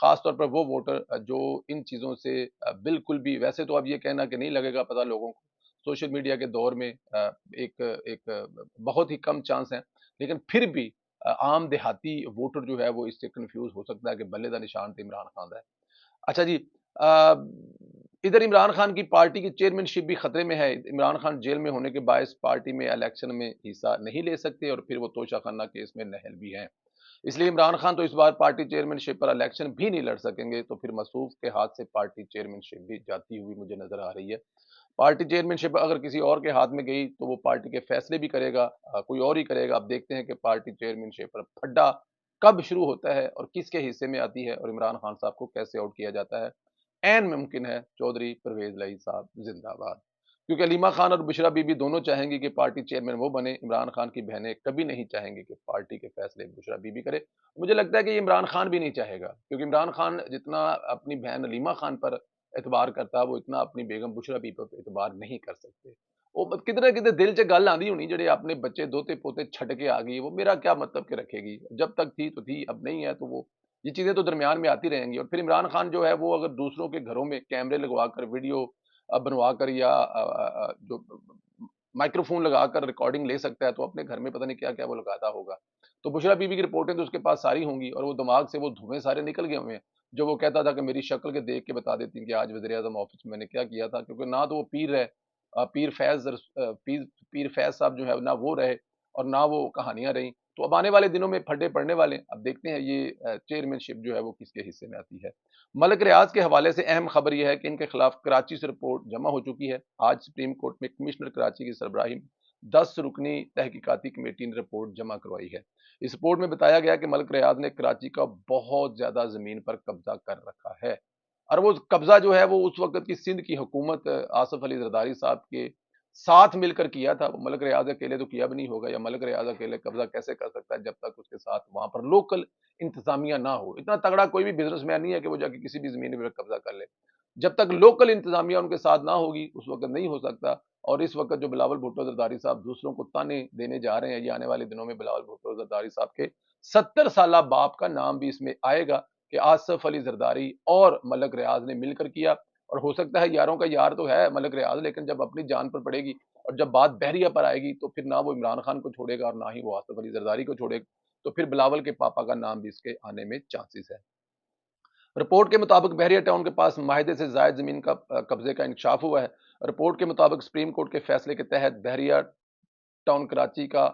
خاص طور پر وہ ووٹر جو ان چیزوں سے بالکل بھی، ویسے تو اب یہ کہنا کہ نہیں لگے گا پتہ لوگوں کو، سوشل میڈیا کے دور میں ایک بہت ہی کم چانس ہیں، لیکن پھر بھی عام دیہاتی ووٹر جو ہے وہ اس سے کنفیوز ہو سکتا ہے کہ بلے دا نشان تو عمران خان ہے۔ اچھا جی، ادھر عمران خان کی پارٹی کی چیئرمین شپ بھی خطرے میں ہے۔ عمران خان جیل میں ہونے کے باعث پارٹی میں الیکشن میں حصہ نہیں لے سکتے، اور پھر وہ توشہ خانہ کیس میں نہل بھی ہیں۔ اس لیے عمران خان تو اس بار پارٹی چیئرمین شپ پر الیکشن بھی نہیں لڑ سکیں گے، تو پھر مسعود کے ہاتھ سے پارٹی چیئرمین شپ بھی جاتی ہوئی مجھے نظر آ رہی ہے۔ پارٹی چیئرمین شپ اگر کسی اور کے ہاتھ میں گئی تو وہ پارٹی کے فیصلے بھی کرے گا، کوئی اور ہی کرے گا۔ اب دیکھتے ہیں کہ پارٹی چیئرمین شپ پر پھڈا کب شروع ہوتا ہے اور کس کے حصے میں آتی ہے، اور عمران خان صاحب کو کیسے آؤٹ کیا جاتا ہے۔ این ممکن ہے چودھری پرویز لائی صاحب زندہ باد، کیونکہ علیمہ خان اور بشرا بی بی دونوں چاہیں گی کہ پارٹی چیئرمین وہ بنے۔ عمران خان کی بہنیں کبھی نہیں چاہیں گی کہ پارٹی کے فیصلے بشرا بی بی کرے۔ مجھے لگتا ہے کہ یہ عمران خان بھی نہیں چاہے گا، کیونکہ عمران خان جتنا اپنی بہن علیمہ خان پر اعتبار کرتا ہے، وہ اتنا اپنی بیگم بشرا بی پر اعتبار نہیں کر سکتے۔ وہ کدھر کدھر دل چ گل آندی ہونی جڑے اپنے بچے دوتے پوتے چھڈ کے آ گئی، وہ میرا کیا مطلب کہ رکھے گی، جب تک تھی تو تھی، اب نہیں ہے تو وہ یہ چیزیں تو درمیان میں آتی رہیں گی۔ اور پھر عمران خان جو ہے وہ اگر دوسروں کے گھروں میں کیمرے لگوا کر ویڈیو بنوا کر یا جو مائکرو فون لگا کر ریکارڈنگ لے سکتا ہے، تو اپنے گھر میں پتہ نہیں کیا کیا وہ لگاتا ہوگا۔ تو بشرا بی بی کی رپورٹیں تو اس کے پاس ساری ہوں گی، اور وہ دماغ سے وہ دھویں سارے نکل گئے ہوئے ہیں، جو وہ کہتا تھا کہ میری شکل کے دیکھ کے بتا دیتی کہ آج وزیر اعظم آفس میں نے کیا کیا تھا، کیونکہ نہ تو وہ پیر ہے، پیر فیض صاحب جو ہے نہ وہ رہے اور نہ وہ کہانیاں رہیں۔ تو اب آنے والے دنوں میں پھڈے پڑنے والے ہیں۔ اب دیکھتے ہیں یہ چیئرمین شپ جو ہے وہ کس کے حصے میں آتی ہے۔ ملک ریاض کے حوالے سے اہم خبر یہ ہے کہ ان کے خلاف کراچی سے رپورٹ جمع ہو چکی ہے۔ آج سپریم کورٹ میں کمشنر کراچی کی سربراہی 10 رکنی تحقیقاتی کمیٹی نے رپورٹ جمع کروائی ہے۔ اس رپورٹ میں بتایا گیا کہ ملک ریاض نے کراچی کا بہت زیادہ زمین پر قبضہ کر رکھا ہے، اور وہ قبضہ جو ہے وہ اس وقت کی سندھ کی حکومت آصف علی زرداری صاحب کے ساتھ مل کر کیا تھا۔ وہ ملک ریاض اکیلے تو کیا بھی نہیں ہوگا، یا ملک ریاض اکیلے قبضہ کیسے کر سکتا ہے جب تک اس کے ساتھ وہاں پر لوکل انتظامیہ نہ ہو۔ اتنا تگڑا کوئی بھی بزنس مین نہیں ہے کہ وہ جا کے کسی بھی زمین پر قبضہ کر لے۔ جب تک لوکل انتظامیہ ان کے ساتھ نہ ہوگی اس وقت نہیں ہو سکتا۔ اور اس وقت جو بلاول بھٹو زرداری صاحب دوسروں کو تانے دینے جا رہے ہیں، یہ آنے والے دنوں میں بلاول بھٹو زرداری صاحب کے 70 سالہ باپ کا نام بھی اس میں آئے گا کہ آصف علی زرداری اور ملک ریاض نے مل کر کیا۔ اور ہو سکتا ہے یاروں کا یار تو ہے ملک ریاض، لیکن جب اپنی جان پر پڑے گی اور جب بات بحریہ پر آئے گی تو پھر نہ وہ عمران خان کو چھوڑے گا اور نہ ہی وہ آصف علی زرداری کو چھوڑے گا، تو پھر بلاول کے پاپا کا نام بھی اس کے آنے میں چانسز ہے۔ رپورٹ کے مطابق بحریہ ٹاؤن کے پاس معاہدے سے زائد زمین کا قبضے کا انکشاف ہوا ہے۔ رپورٹ کے مطابق سپریم کورٹ کے فیصلے کے تحت بحریہ ٹاؤن کراچی کا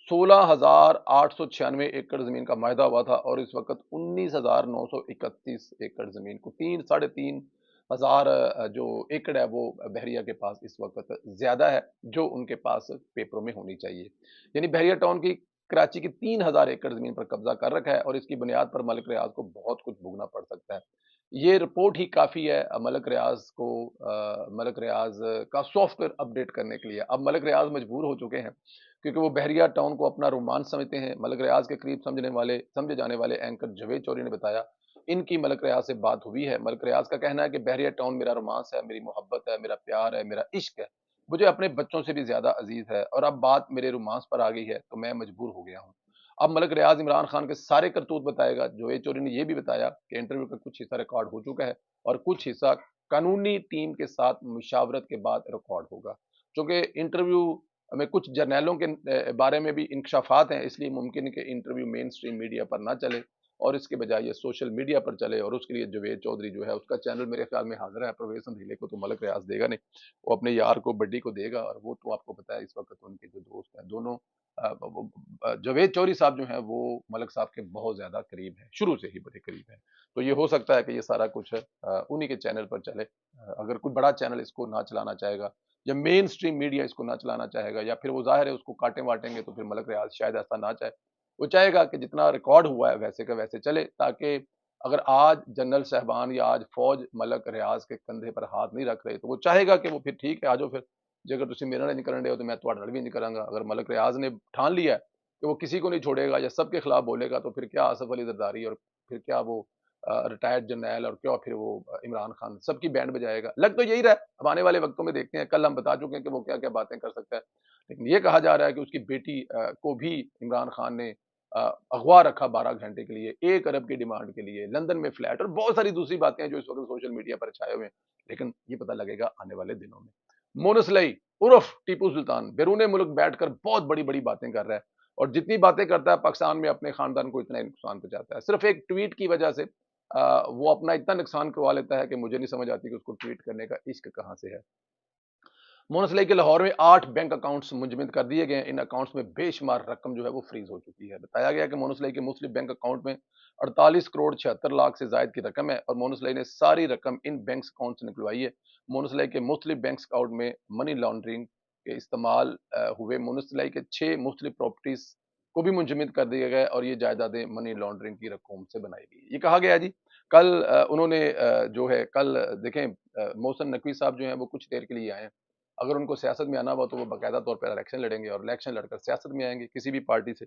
16,896 ایکڑ زمین کا معاہدہ ہوا تھا، اور اس وقت 19,931 ایکڑ زمین کو 3,500 جو ایکڑ ہے وہ بحریہ کے پاس اس وقت زیادہ ہے، جو ان کے پاس پیپروں میں ہونی چاہیے۔ یعنی بحریہ ٹاؤن کی کراچی کی 3,000 ایکڑ زمین پر قبضہ کر رکھا ہے، اور اس کی بنیاد پر ملک ریاض کو بہت کچھ بھگتنا پڑ سکتا ہے۔ یہ رپورٹ ہی کافی ہے ملک ریاض کو ملک ریاض کا سافٹ ویئر اپڈیٹ کرنے کے لیے۔ اب ملک ریاض مجبور ہو چکے ہیں، کیونکہ وہ بحریہ ٹاؤن کو اپنا رومانس سمجھتے ہیں۔ ملک ریاض کے قریب سمجھے جانے والے اینکر جاوید چوری نے بتایا ان کی ملک ریاض سے بات ہوئی ہے۔ ملک ریاض کا کہنا ہے کہ بحریہ ٹاؤن میرا رومانس ہے، میری محبت ہے، میرا پیار ہے، میرا عشق ہے، مجھے اپنے بچوں سے بھی زیادہ عزیز ہے، اور اب بات میرے رومانس پر آ گئی ہے تو میں مجبور ہو گیا ہوں۔ اب ملک ریاض عمران خان کے سارے کرتوت بتائے گا۔ جاوید چوری نے یہ بھی بتایا کہ انٹرویو کا کچھ حصہ ریکارڈ ہو چکا ہے، اور کچھ حصہ قانونی ٹیم کے ساتھ مشاورت کے بعد ریکارڈ ہوگا۔ چونکہ انٹرویو میں کچھ جرنیلوں کے بارے میں بھی انکشافات ہیں، اس لیے ممکن ہے کہ انٹرویو مین سٹریم میڈیا پر نہ چلے اور اس کے بجائے یہ سوشل میڈیا پر چلے، اور اس کے لیے جاوید چودھری جو ہے اس کا چینل میرے خیال میں حاضر ہے۔ پرویز سندھیلے کو تو ملک ریاض دے گا نہیں، وہ اپنے یار کو بڈی کو دے گا، اور وہ تو آپ کو پتا ہے اس وقت ان کے جو دوست ہیں دونوں جاوید چوری صاحب جو ہیں وہ ملک صاحب کے بہت زیادہ قریب ہیں، شروع سے ہی بڑے قریب ہیں۔ تو یہ ہو سکتا ہے کہ یہ سارا کچھ انہی کے چینل پر چلے۔ اگر کوئی بڑا چینل اس کو نہ چلانا چاہے گا، یا مین سٹریم میڈیا اس کو نہ چلانا چاہے گا، یا پھر وہ ظاہر ہے اس کو کاٹیں واٹیں گے، تو پھر ملک ریاض شاید ایسا نہ چاہے۔ وہ چاہے گا کہ جتنا ریکارڈ ہوا ہے ویسے کا ویسے چلے، تاکہ اگر آج جنرل صاحبان یا آج فوج ملک ریاض کے کندھے پر ہاتھ نہیں رکھ رہے، تو وہ چاہے گا کہ وہ پھر ٹھیک ہے، آجو پھر جے اگر تسی میرے نال نہیں کرن دے ہو تو میں تہاڈے نال بھی نہیں کراں گا۔ اگر ملک ریاض نے ٹھان لیا ہے کہ وہ کسی کو نہیں چھوڑے گا یا سب کے خلاف بولے گا، تو پھر کیا آصف علی زرداری، اور پھر کیا وہ ریٹائرڈ جرنیل، اور کیا پھر وہ عمران خان، سب کی بینڈ بجائے گا۔ لگ تو یہی رہا ہے، اب آنے والے وقتوں میں دیکھتے ہیں۔ کل ہم بتا چکے ہیں کہ وہ کیا کیا باتیں کر سکتا ہے، لیکن یہ کہا جا رہا ہے کہ اس کی بیٹی کو بھی عمران خان نے اغوا رکھا 12 گھنٹے کے لیے 1 ارب کی ڈیمانڈ کے لیے، لندن میں فلیٹ اور بہت ساری دوسری باتیں ہیں جو اس وقت سوشل میڈیا پر چھائے ہوئے ہیں، لیکن یہ پتہ لگے گا آنے والے دنوں میں۔ مونس لئی عرف ٹیپو سلطان بیرون ملک بیٹھ کر بہت بڑی بڑی باتیں کر رہا ہے، اور جتنی باتیں کرتا ہے پاکستان میں اپنے خاندان کو اتنا نقصان پہنچاتا ہے، صرف ایک ٹویٹ کی وجہ سے وہ اپنا اتنا نقصان کروا لیتا ہے کہ مجھے نہیں سمجھ آتی کہ اس کو ٹویٹ کرنے کا عشق کہاں سے ہے۔ مونس لئی کے لاہور میں 8 بینک اکاؤنٹس منجمد کر دیے گئے ہیں، ان اکاؤنٹس میں بے شمار رقم جو ہے وہ فریز ہو چکی ہے۔ بتایا گیا کہ مونس لئی کے مسلم بینک اکاؤنٹ میں 48 کروڑ 76 لاکھ سے زائد کی رقم ہے، اور مونس لئی نے ساری رقم ان بینک اکاؤنٹ سے نکلوائی ہے۔ مونس لئی کے مختلف بینک اکاؤنٹ میں منی لانڈرنگ کے استعمال ہوئے مونس لئی کے 6 مختلف پراپرٹیز کو بھی منجمد کر دیا گیا ہے، اور یہ جائیدادیں منی لانڈرنگ کی رقم سے بنائی گئی۔ یہ کہا گیا ہے جی کل انہوں نے جو ہے کل دیکھیں محسن نقوی صاحب جو ہیں وہ کچھ دیر کے لیے آئے ہیں، اگر ان کو سیاست میں آنا ہوا تو وہ باقاعدہ طور پر الیکشن لڑیں گے، اور الیکشن لڑ کر سیاست میں آئیں گے کسی بھی پارٹی سے،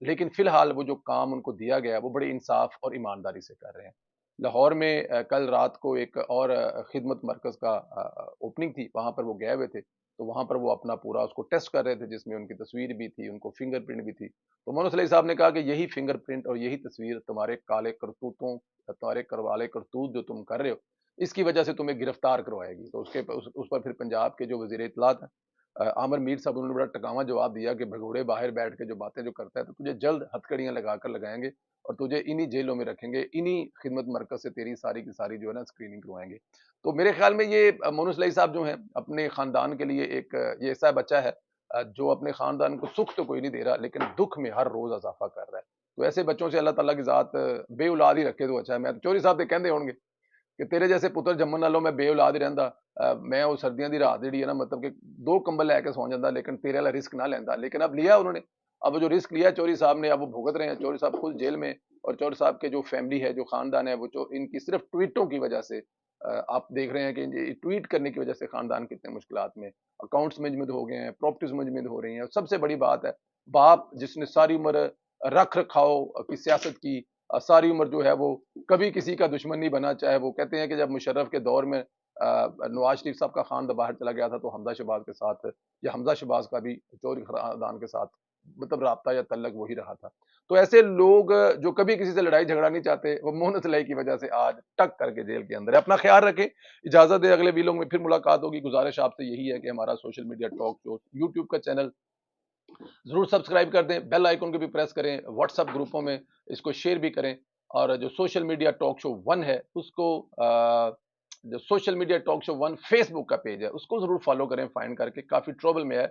لیکن فی الحال وہ جو کام ان کو دیا گیا ہے وہ بڑے انصاف اور ایمانداری سے کر رہے ہیں۔ لاہور میں کل رات کو ایک اور خدمت مرکز کا اوپننگ تھی، وہاں پر وہ گئے ہوئے تھے، تو وہاں پر وہ اپنا پورا اس کو ٹیسٹ کر رہے تھے، جس میں ان کی تصویر بھی تھی، ان کو فنگر پرنٹ بھی تھی۔ تو مونس علی صاحب نے کہا کہ یہی فنگر پرنٹ اور یہی تصویر تمہارے کالے کرتوتوں، تمہارے کروالے کرتوت جو تم کر رہے ہو، اس کی وجہ سے تمہیں گرفتار کروائے گی۔ تو اس پر پھر پنجاب کے جو وزیر اطلاعات ہیں عامر میر صاحب، انہوں نے بڑا ٹکاواں جواب دیا کہ بھگوڑے باہر بیٹھ کے جو باتیں جو کرتا ہے تو تجھے جلد ہتھکڑیاں لگا کر لگائیں گے، اور تجھے انہی جیلوں میں رکھیں گے، انہی خدمت مرکز سے تیری ساری کی ساری جو ہے نا اسکریننگ کروائیں گے۔ تو میرے خیال میں یہ مونس لئی صاحب جو ہیں اپنے خاندان کے لیے ایک یہ ایسا بچہ ہے جو اپنے خاندان کو سکھ تو کوئی نہیں دے رہا، لیکن دکھ میں ہر روز اضافہ کر رہا ہے۔ تو ایسے بچوں سے اللہ تعالیٰ کی ذات بے اولاد ہی رکھے تو اچھا ہے۔ میں چوری صاحب تو کہندے ہونگے کہ تیرے جیسے پتر جمن نالوں میں بے اولاد ہی رہندا، میں وہ سردیاں دی رات جڑی ہے نا مطلب کہ 2 کمبل لے کے سو جاندہ، لیکن تیرے والا رسک نہ لیندا، لیکن اب لیا انہوں نے۔ اب وہ جو رسک لیا چوری صاحب نے، اب وہ بھگت رہے ہیں، چوری صاحب خود جیل میں، اور چوری صاحب کے جو فیملی ہے، جو خاندان ہے، وہ ان کی صرف ٹویٹوں کی وجہ سے آپ دیکھ رہے ہیں کہ یہ ٹویٹ کرنے کی وجہ سے خاندان کتنے مشکلات میں، اکاؤنٹس منجمد ہو گئے ہیں، پراپرٹیز منجمد ہو رہی ہیں، اور سب سے بڑی بات ہے باپ جس نے ساری عمر رکھ رکھاؤ کی سیاست کی، ساری عمر جو ہے وہ کبھی کسی کا دشمن نہیں بنا، چاہے وہ کہتے ہیں کہ جب مشرف کے دور میں نواز شریف صاحب کا خاندان باہر چلا گیا تھا تو حمزہ شہباز کے ساتھ، یا حمزہ شہباز کا بھی چوری خاندان کے ساتھ مطلب رابطہ یا تعلق وہی رہا تھا۔ تو ایسے لوگ جو کبھی کسی سے لڑائی جھگڑا نہیں چاہتے، وہ مونس لئی کی وجہ سے آج ٹک کر کے جیل کے اندر ہے۔ اپنا خیال رکھیں، اجازت دے، اگلے ویلوگ میں پھر ملاقات ہوگی۔ گزارش آپ سے یہی ہے کہ ہمارا سوشل میڈیا ٹاک شو یوٹیوب کا چینل ضرور سبسکرائب کر دیں، بیل آئیکن کو بھی پریس کریں، واٹس ایپ گروپوں میں اس کو شیئر بھی کریں، اور جو سوشل میڈیا ٹاک شو 1 ہے اس کو جو social media talk show 1 Facebook کا پیج ہے اس کو ضرور فالو کریں، فائنڈ کر کے، کافی ٹربل میں ہے،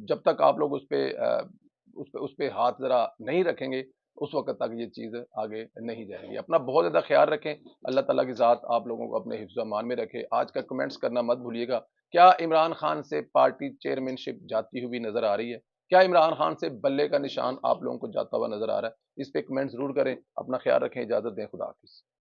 جب تک آپ لوگ اس پہ ہاتھ ذرا نہیں رکھیں گے اس وقت تک یہ چیز آگے نہیں جائے گی۔ اپنا بہت زیادہ خیال رکھیں، اللہ تعالیٰ کی ذات آپ لوگوں کو اپنے حفظ و امان میں رکھے۔ آج کا کمنٹس کرنا مت بھولیے گا، کیا عمران خان سے پارٹی چیئرمین شپ جاتی ہوئی نظر آ رہی ہے؟ کیا عمران خان سے بلے کا نشان آپ لوگوں کو جاتا ہوا نظر آ رہا ہے؟ اس پہ کمنٹ ضرور کریں، اپنا خیال رکھیں، اجازت دیں، خدا حافظ۔